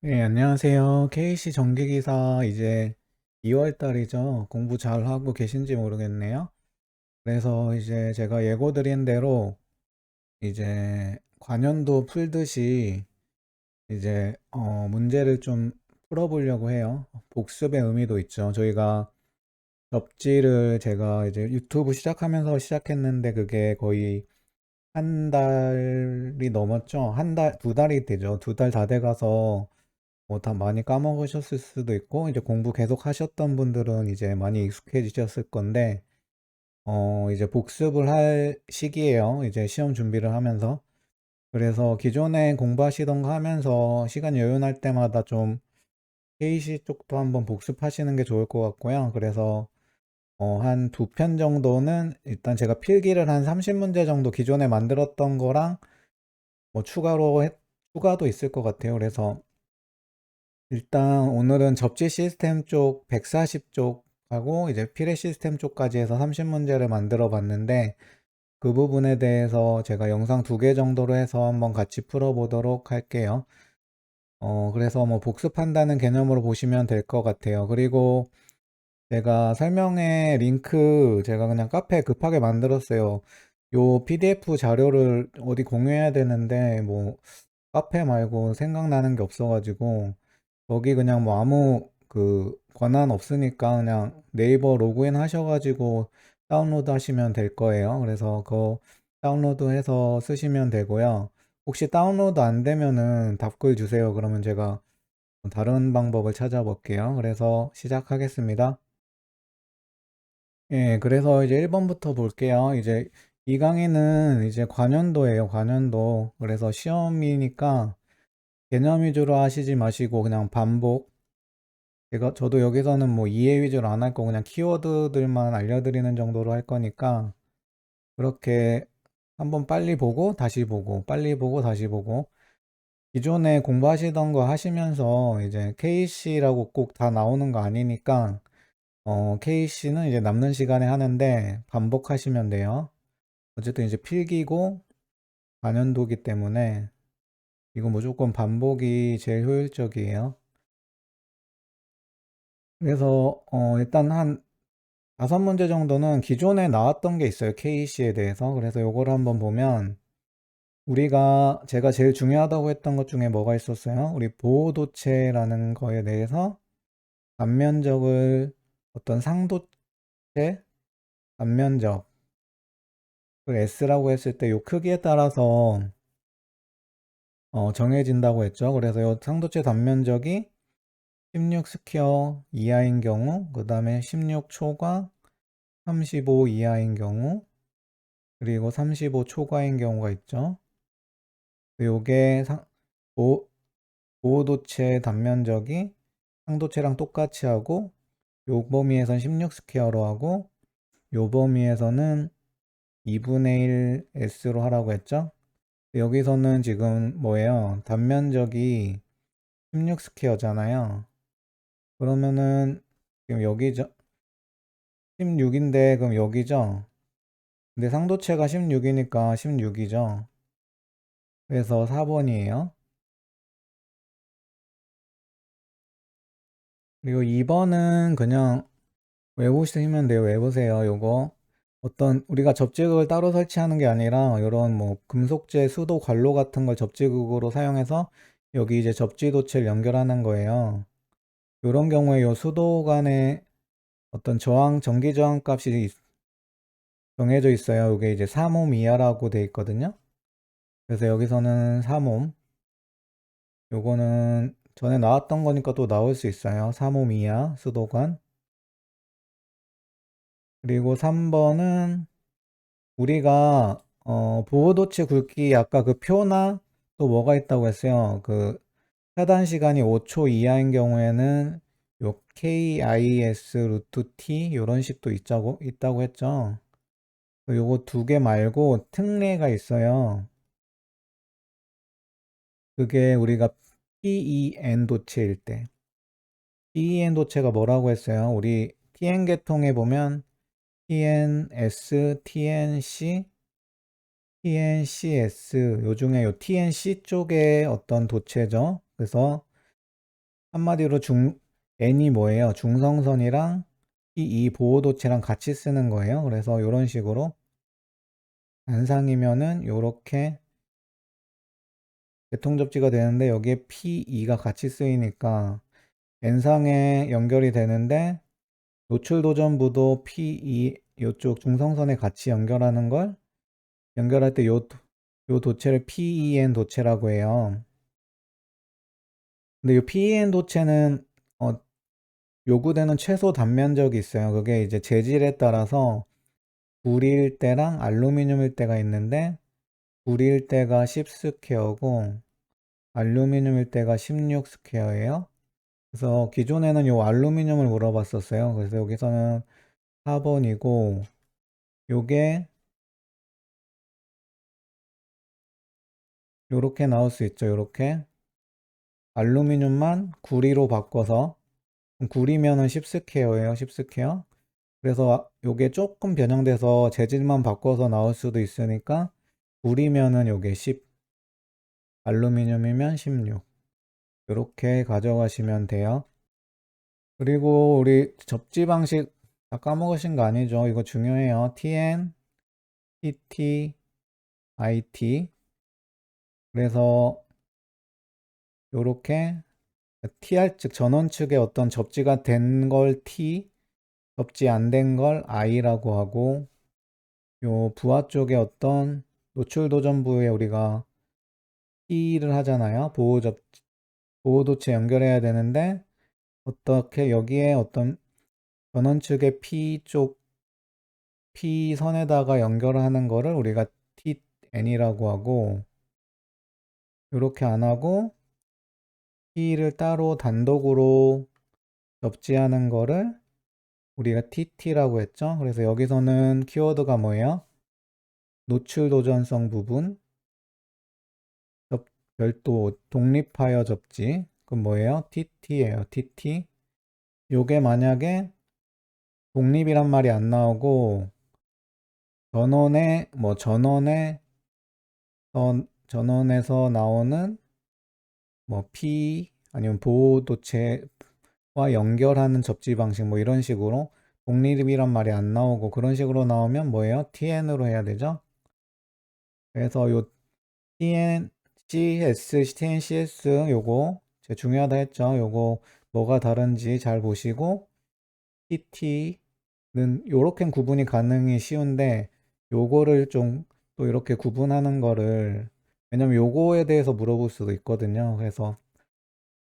네, 안녕하세요. KC 정기기사 이제 2월 달이죠. 공부 잘 하고 계신지 모르겠네요. 그래서 이제 제가 예고 드린 대로 이제 관연도 풀듯이 이제 문제를 좀 풀어보려고 해요. 복습의 의미도 있죠. 저희가 접지를 제가 이제 유튜브 시작하면서 시작했는데 그게 거의 한 달이 넘었죠. 한 달, 두 달이 되죠. 두 달 다 돼가서 뭐 다 많이 까먹으셨을 수도 있고, 이제 공부 계속 하셨던 분들은 이제 많이 익숙해지셨을 건데, 이제 복습을 할 시기예요. 이제 시험 준비를 하면서. 그래서 기존에 공부하시던 거 하면서 시간 여유 날 때마다 좀 KC 쪽도 한번 복습하시는 게 좋을 것 같고요. 그래서 한 두 편 정도는 일단 제가 필기를 한 30문제 정도 기존에 만들었던 거랑 뭐 추가도 있을 것 같아요. 그래서 일단 오늘은 접지 시스템 쪽 140쪽하고 이제 필의 시스템 쪽까지 해서 30문제를 만들어 봤는데 그 부분에 대해서 제가 영상 두 개 정도로 해서 한번 같이 풀어보도록 할게요. 그래서 뭐 복습한다는 개념으로 보시면 될 것 같아요. 그리고 제가 설명회 링크 제가 그냥 카페에 급하게 만들었어요. 요 PDF 자료를 어디 공유해야 되는데 뭐 카페 말고 생각나는 게 없어가지고 거기 그냥 뭐 아무 그 권한 없으니까 그냥 네이버 로그인 하셔가지고 다운로드 하시면 될 거예요. 그래서 그거 다운로드 해서 쓰시면 되고요. 혹시 다운로드 안 되면은 답글 주세요. 그러면 제가 다른 방법을 찾아볼게요. 그래서 시작하겠습니다. 예, 그래서 이제 1번부터 볼게요. 이제 이 강의는 이제 관연도예요, 관연도. 그래서 시험이니까 개념 위주로 하시지 마시고 그냥 반복. 저도 여기서는 뭐 이해 위주로 안 할 거 그냥 키워드들만 알려드리는 정도로 할 거니까 그렇게 한번 빨리 보고 다시 보고 빨리 보고 다시 보고 기존에 공부하시던 거 하시면서 이제 KC라고 꼭 다 나오는 거 아니니까 KC는 이제 남는 시간에 하는데 반복하시면 돼요. 어쨌든 이제 필기고 반연도기 때문에 이거 무조건 반복이 제일 효율적이에요. 그래서 일단 한 다섯 문제 정도는 기존에 나왔던 게 있어요. KC에 대해서. 그래서 요거를 한번 보면 제가 제일 중요하다고 했던 것 중에 뭐가 있었어요? 우리 보호도체라는 거에 대해서 단면적을 어떤 상도체 단면적 그 S라고 했을 때 요 크기에 따라서 정해진다고 했죠. 그래서 요 상도체 단면적이 16 스퀘어 이하인 경우, 그 다음에 16 초과 35 이하인 경우, 그리고 35 초과인 경우가 있죠. 요게 보, 보호도체 단면적이 상도체랑 똑같이 하고 요 범위에선 16 스퀘어로 하고 요 범위에서는 2분의 1 S로 하라고 했죠. 여기서는 지금 뭐예요? 단면적이 16 스퀘어잖아요. 그러면은 지금 여기죠. 16인데 그럼 여기죠. 근데 상도체가 16이니까 16이죠. 그래서 4번이에요. 그리고 2번은 그냥 외우시면 돼요. 외우세요. 요거 우리가 접지극을 따로 설치하는 게 아니라 이런 뭐 금속재 수도 관로 같은 걸 접지극으로 사용해서 여기 이제 접지도체를 연결하는 거예요. 이런 경우에 요 수도 간에 어떤 전기 저항 값이 정해져 있어요. 이게 이제 3옴 이하라고 돼 있거든요. 그래서 여기서는 3옴. 요거는 전에 나왔던 거니까 또 나올 수 있어요. 3옴 이하 수도관. 그리고 3번은 우리가 보호도체 굵기 아까 그 표나 또 뭐가 있다고 했어요. 그 차단 시간이 5초 이하인 경우에는 요 KIS 루트 T 요런 식도 있다고 했죠. 요거 두 개 말고 특례가 있어요. 그게 우리가 PEN 도체일 때. PEN 도체가 뭐라고 했어요? 우리 TN 계통에 보면 TNS, TNC, TNCS 요 중에 요 TNC 쪽에 어떤 도체죠. 그래서 한마디로 n이 뭐예요? 중성선이랑 이 보호도체랑 같이 쓰는 거예요. 그래서 이런 식으로 단상이면은 요렇게 개통접지가 되는데 여기에 P2가 같이 쓰이니까 n상에 연결이 되는데 노출도전부도 P2 요쪽 중성선에 같이 연결하는 걸 연결할 때 요 도체를 PEN 도체라고 해요. 근데 이 PEN 도체는 요구되는 최소 단면적이 있어요. 그게 이제 재질에 따라서 구리일 때랑 알루미늄일 때가 있는데 구리일 때가 10스퀘어고 알루미늄일 때가 16스퀘어예요. 그래서 기존에는 요 알루미늄을 물어봤었어요. 그래서 여기서는 4번이고 요게 요렇게 나올 수 있죠. 요렇게 알루미늄만 구리로 바꿔서 구리면은 10스퀘어예요. 10스퀘어. 그래서 요게 조금 변형돼서 재질만 바꿔서 나올 수도 있으니까 구리면은 요게 10, 알루미늄이면 16. 이렇게 가져가시면 돼요. 그리고 우리 접지 방식 다 까먹으신 거 아니죠? 이거 중요해요. TN, TT, IT. 그래서 요렇게 TR 측 전원 측에 어떤 접지가 된 걸 T, 접지 안 된 걸 I라고 하고 요 부하 쪽에 어떤 노출 도전부에 우리가 T를 하잖아요. 보호도체 연결해야 되는데 어떻게 여기에 어떤 전원 측의 P선에다가 연결하는 거를 우리가 TN이라고 하고 이렇게 안 하고 P를 따로 단독으로 접지하는 거를 우리가 TT라고 했죠. 그래서 여기서는 키워드가 뭐예요? 노출 도전성 부분, 별도 독립하여 접지. 그럼 뭐예요? TT예요. TT. 요게 만약에 독립이란 말이 안 나오고 전원에서 나오는 뭐 P 아니면 보호도체와 연결하는 접지 방식 뭐 이런 식으로 독립이란 말이 안 나오고 그런 식으로 나오면 뭐예요? TN으로 해야 되죠. 그래서 요 TNCS, TNCS 요거 제가 중요하다 했죠. 요거 뭐가 다른지 잘 보시고 TT는 요렇게 구분이 가능이 쉬운데 요거를 좀 또 이렇게 구분하는 거를 왜냐면 요거에 대해서 물어볼 수도 있거든요. 그래서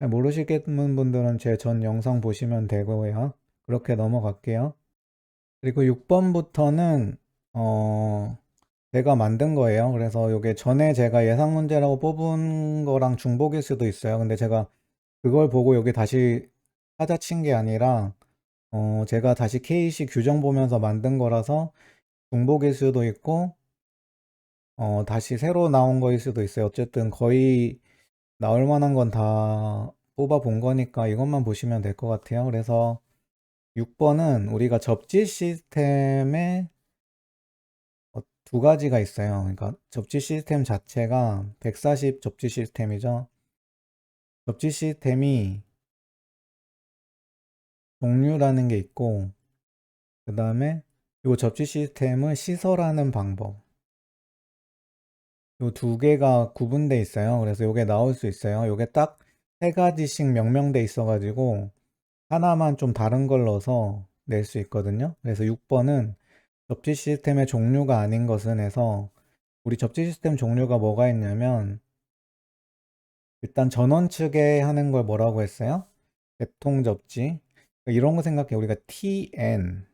모르시겠는 분들은 제 전 영상 보시면 되고요. 그렇게 넘어갈게요. 그리고 6번부터는 제가 만든 거예요. 그래서 이게 전에 제가 예상 문제라고 뽑은 거랑 중복일 수도 있어요. 근데 제가 그걸 보고 여기 다시 찾아친 게 아니라 제가 다시 KC 규정 보면서 만든 거라서 중복일 수도 있고 다시 새로 나온 거일 수도 있어요. 어쨌든 거의 나올 만한 건 다 뽑아 본 거니까 이것만 보시면 될 것 같아요. 그래서 6번은 우리가 접지 시스템에 두 가지가 있어요. 그러니까 접지 시스템 자체가 140 접지 시스템이죠. 접지 시스템이 종류라는 게 있고 그 다음에 이 접지 시스템을 시설하는 방법 이 두 개가 구분돼 있어요. 그래서 이게 나올 수 있어요. 이게 딱 세 가지씩 명명돼 있어 가지고 하나만 좀 다른 걸 넣어서 낼 수 있거든요. 그래서 6번은 접지 시스템의 종류가 아닌 것은 해서 우리 접지 시스템 종류가 뭐가 있냐면 일단 전원 측에 하는 걸 뭐라고 했어요? 개통 접지. 이런 거 생각해. 우리가 TN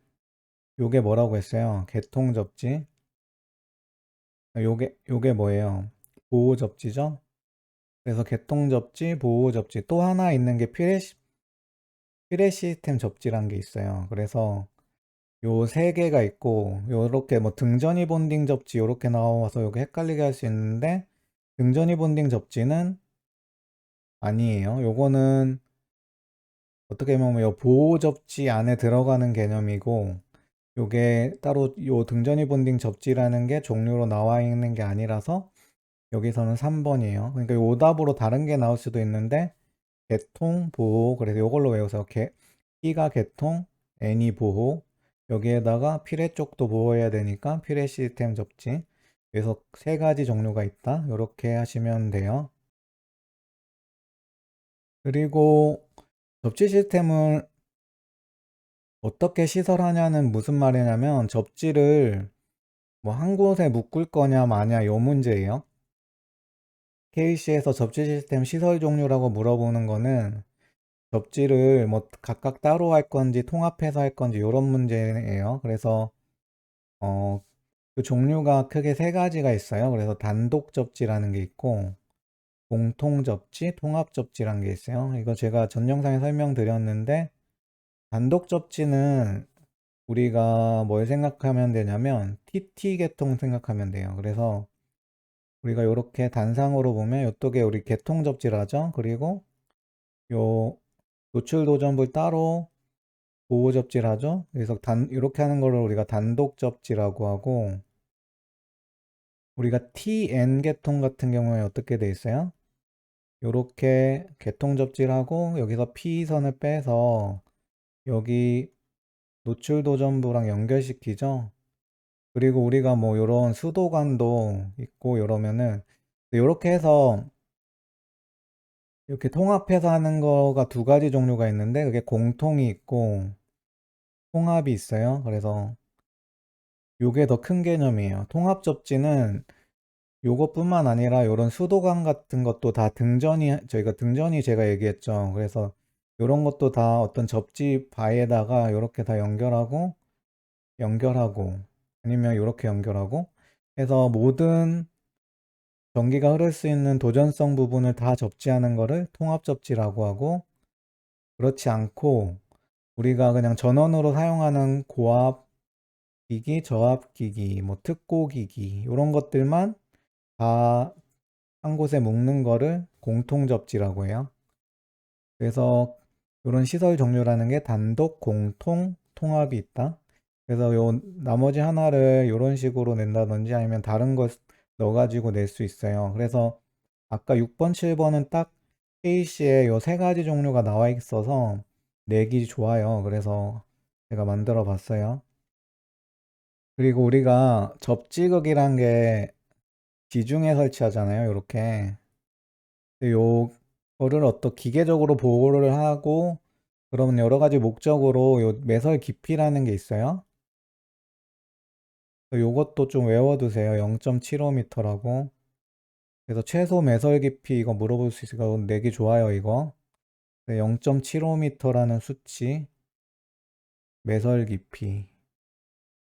요게 뭐라고 했어요? 개통 접지. 요게 뭐예요? 보호 접지죠? 그래서 개통 접지, 보호 접지. 또 하나 있는 게 피레 시스템 접지란 게 있어요. 그래서 요 세 개가 있고 요렇게 뭐 등전이 본딩 접지 요렇게 나와서 요게 헷갈리게 할 수 있는데 등전이 본딩 접지는 아니에요. 요거는 어떻게 보면 요 보호 접지 안에 들어가는 개념이고 요게 따로 요 등전이 본딩 접지라는 게 종류로 나와 있는 게 아니라서 여기서는 3번이에요. 그러니까 요 오답으로 다른 게 나올 수도 있는데 개통, 보호. 그래서 이걸로 외워서 T가 개통, N이 보호. 여기에다가 피뢰 쪽도 보호해야 되니까 피뢰 시스템 접지. 그래서 세 가지 종류가 있다. 이렇게 하시면 돼요. 그리고 접지 시스템을 어떻게 시설하냐는 무슨 말이냐면 접지를 뭐 한 곳에 묶을 거냐 마냐 요 문제예요. KC에서 접지 시스템 시설 종류라고 물어보는 거는 접지를 뭐 각각 따로 할 건지 통합해서 할 건지 이런 문제예요. 그래서 그 종류가 크게 세 가지가 있어요. 그래서 단독 접지라는 게 있고 공통 접지, 통합 접지라는 게 있어요. 이거 제가 전 영상에 설명드렸는데 단독 접지는 우리가 뭘 생각하면 되냐면 TT 계통 생각하면 돼요. 그래서 우리가 이렇게 단상으로 보면 이쪽에 우리 계통 접지를 하죠. 그리고 요 노출 도전부를 따로 보호 접지를 하죠. 그래서 이렇게 하는 거를 우리가 단독 접지라고 하고 우리가 TN 계통 같은 경우에 어떻게 돼 있어요? 이렇게 계통 접지를 하고 여기서 P선을 빼서 여기 노출 도전부랑 연결시키죠. 그리고 우리가 뭐 이런 수도관도 있고 이러면은 이렇게 해서 이렇게 통합해서 하는 거가 두 가지 종류가 있는데 그게 공통이 있고 통합이 있어요. 그래서 요게 더 큰 개념이에요. 통합 접지는 요것뿐만 아니라 이런 수도관 같은 것도 다 저희가 등전이 제가 얘기했죠. 그래서 이런 것도 다 어떤 접지 바에다가 이렇게 다 연결하고 아니면 이렇게 연결하고 해서 모든 전기가 흐를 수 있는 도전성 부분을 다 접지하는 거를 통합 접지라고 하고 그렇지 않고 우리가 그냥 전원으로 사용하는 고압 기기, 저압 기기, 뭐 특고 기기 이런 것들만 다 한 곳에 묶는 거를 공통 접지라고 해요. 그래서 이런 시설 종류라는 게 단독, 공통, 통합이 있다. 그래서 요 나머지 하나를 이런 식으로 낸다든지 아니면 다른 걸 넣어가지고 낼 수 있어요. 그래서 아까 6번, 7번은 딱 K씨에 요 세 가지 종류가 나와 있어서 내기 좋아요. 그래서 제가 만들어 봤어요. 그리고 우리가 접지극이란 게 지중해 설치하잖아요. 이렇게. 요거를 어떤 기계적으로 보호를 하고 그러면 여러 가지 목적으로 요 매설 깊이라는 게 있어요. 요것도 좀 외워두세요. 0.75m라고. 그래서 최소 매설 깊이 이거 물어볼 수 있으니까 내기 좋아요, 이거. 0.75m라는 수치, 매설 깊이.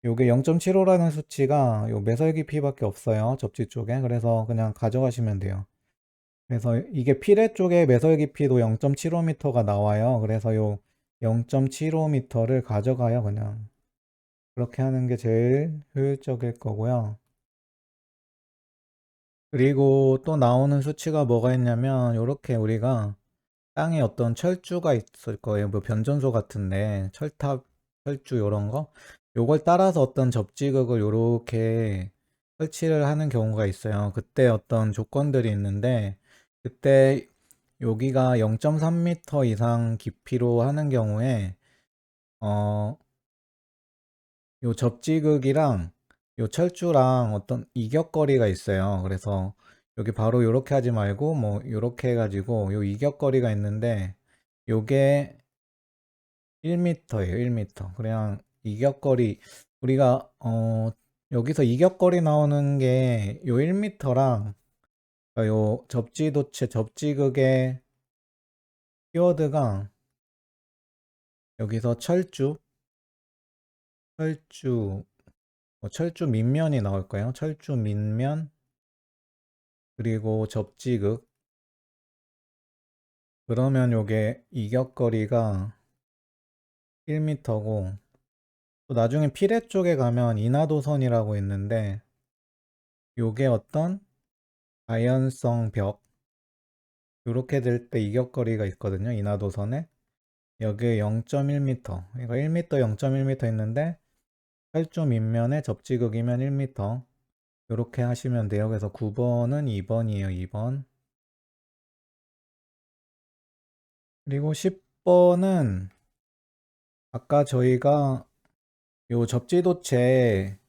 요게 0.75라는 수치가 요 매설 깊이밖에 없어요. 접지 쪽에. 그래서 그냥 가져가시면 돼요. 그래서 이게 피레 쪽에 매설 깊이도 0.75m가 나와요. 그래서 요 0.75m를 가져가요, 그냥. 그렇게 하는 게 제일 효율적일 거고요. 그리고 또 나오는 수치가 뭐가 있냐면, 요렇게 우리가 땅에 어떤 철주가 있을 거예요. 뭐 변전소 같은데, 철탑, 철주 요런 거. 요걸 따라서 어떤 접지극을 요렇게 설치를 하는 경우가 있어요. 그때 어떤 조건들이 있는데, 그때 여기가 0.3m 이상 깊이로 하는 경우에 어, 요 접지극이랑 요 철주랑 어떤 이격거리가 있어요. 그래서 여기 바로 요렇게 하지 말고 뭐 요렇게 해가지고 요 이격거리가 있는데 요게 1m예요. 1m. 그냥 이격거리 우리가 여기서 이격거리 나오는 게 요 1m랑 요 접지도체 접지극의 키워드가 여기서 철주, 철주 밑면이 나올까요? 철주 밑면, 그리고 접지극. 그러면 요게 이격거리가 1m고, 또 나중에 피레 쪽에 가면 인하도선이라고 있는데, 요게 어떤 자연성 벽, 요렇게 될 때 이격거리가 있거든요. 인하도선에. 여기에 0.1m. 이거 1m, 0.1m 있는데, 철조 밑면에 접지극이면 1m. 이렇게 하시면 돼요. 그래서 9번은 2번이에요. 2번. 그리고 10번은 아까 저희가 요 접지도체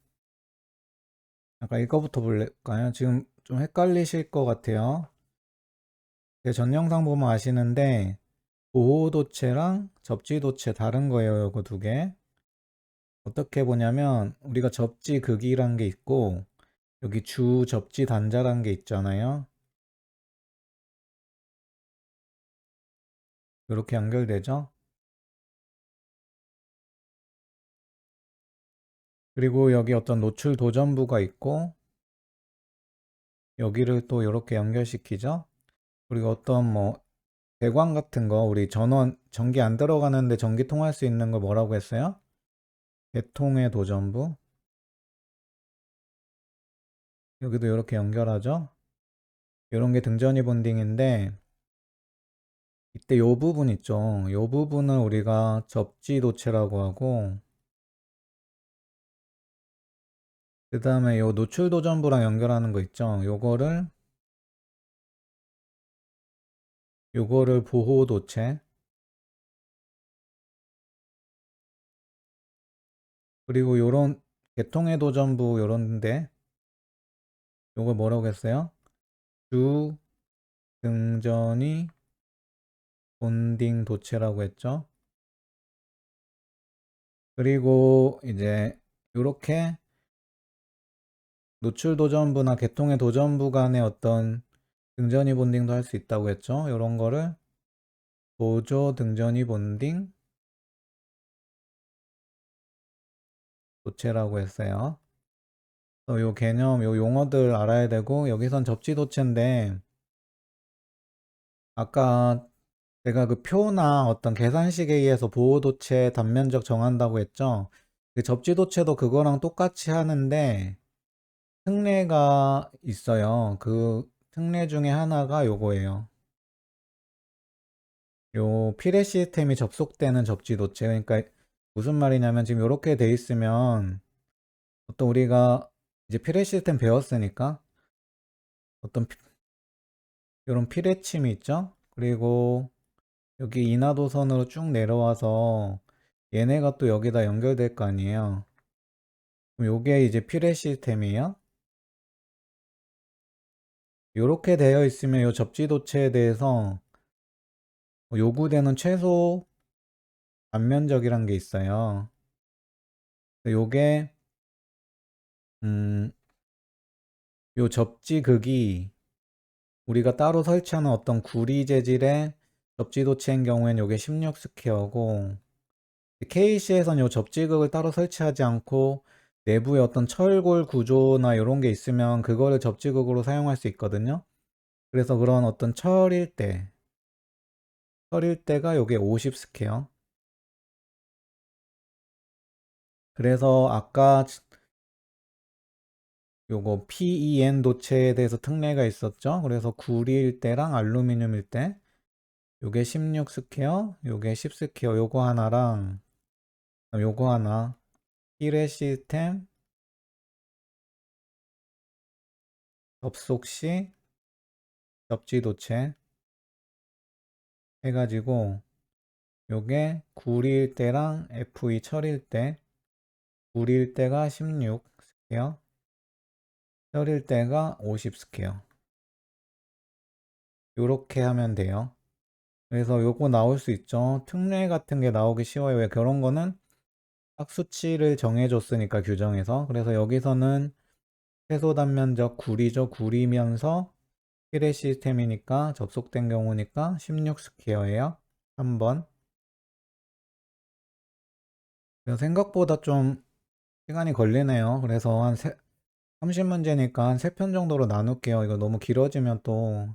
아까 이거부터 볼까요? 지금 좀 헷갈리실 것 같아요. 제 전 영상 보면 아시는데 보호도체랑 접지도체 다른 거예요. 이거 두 개. 어떻게 보냐면 우리가 접지 극이란 게 있고 여기 주 접지 단자란 게 있잖아요. 이렇게 연결되죠. 그리고 여기 어떤 노출 도전부가 있고 여기를 또 이렇게 연결시키죠. 그리고 어떤 뭐 배관 같은 거 우리 전원 전기 안 들어가는데 전기 통할 수 있는 걸 뭐라고 했어요? 개통의 도전부. 여기도 이렇게 연결하죠. 이런 게 등전이 본딩인데 이때 요 부분 있죠. 요 부분은 우리가 접지도체라고 하고 그 다음에 요 노출도전부랑 연결하는 거 있죠. 요거를 보호도체. 그리고 요런 개통의 도전부 요런데 요걸 뭐라고 했어요? 주 등전이 본딩 도체라고 했죠. 그리고 이제 요렇게 노출 도전부나 개통의 도전부 간의 어떤 등전이 본딩도 할 수 있다고 했죠. 요런 거를 보조 등전이 본딩 도체라고 했어요. 요 개념, 요 용어들 알아야 되고 여기선 접지 도체인데 아까 제가 그 표나 어떤 계산식에 의해서 보호도체 단면적 정한다고 했죠. 그 접지도체도 그거랑 똑같이 하는데 특례가 있어요. 그 특례 중에 하나가 요거예요. 요 피레 시스템이 접속되는 접지도체. 그러니까 무슨 말이냐면 지금 이렇게 돼 있으면 어떤 우리가 이제 피레 시스템 배웠으니까 어떤 이런 피레침이 있죠. 그리고 여기 인하도선으로 쭉 내려와서 얘네가 또 여기다 연결될 거 아니에요. 그럼 요게 이제 피레 시스템이에요. 요렇게 되어 있으면 요 접지도체에 대해서 요구되는 최소 단면적이란 게 있어요. 요게 요 접지극이 우리가 따로 설치하는 어떤 구리 재질의 접지도체인 경우에는 요게 16스퀘어고 KC에선 요 접지극을 따로 설치하지 않고 내부에 어떤 철골 구조나 이런 게 있으면 그거를 접지극으로 사용할 수 있거든요. 그래서 그런 어떤 철일 때가 요게 50스퀘어. 그래서 아까 요거 PEN 도체에 대해서 특례가 있었죠. 그래서 구리일 때랑 알루미늄일 때 요게 16스퀘어, 요게 10스퀘어 요거 하나랑 요거 하나 힐의 시스템 접속 시 접지도체 해가지고 요게 구리일 때랑 FE 철일 때 구리일 때가 16스퀘어 철일 때가 50스퀘어 요렇게 하면 돼요. 그래서 요거 나올 수 있죠. 특례 같은 게 나오기 쉬워요. 왜 그런 거는 딱 수치를 정해줬으니까 규정에서. 그래서 여기서는 최소 단면적 구리죠. 구리면서 피레 시스템이니까 접속된 경우니까 16스퀘어예요. 3번. 생각보다 좀 시간이 걸리네요. 그래서 한 30문제니까 한 3편 정도로 나눌게요. 이거 너무 길어지면 또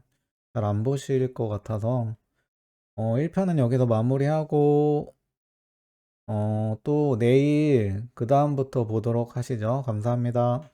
잘 안 보실 것 같아서 1편은 여기서 마무리하고 또 내일 그 다음부터 보도록 하시죠. 감사합니다.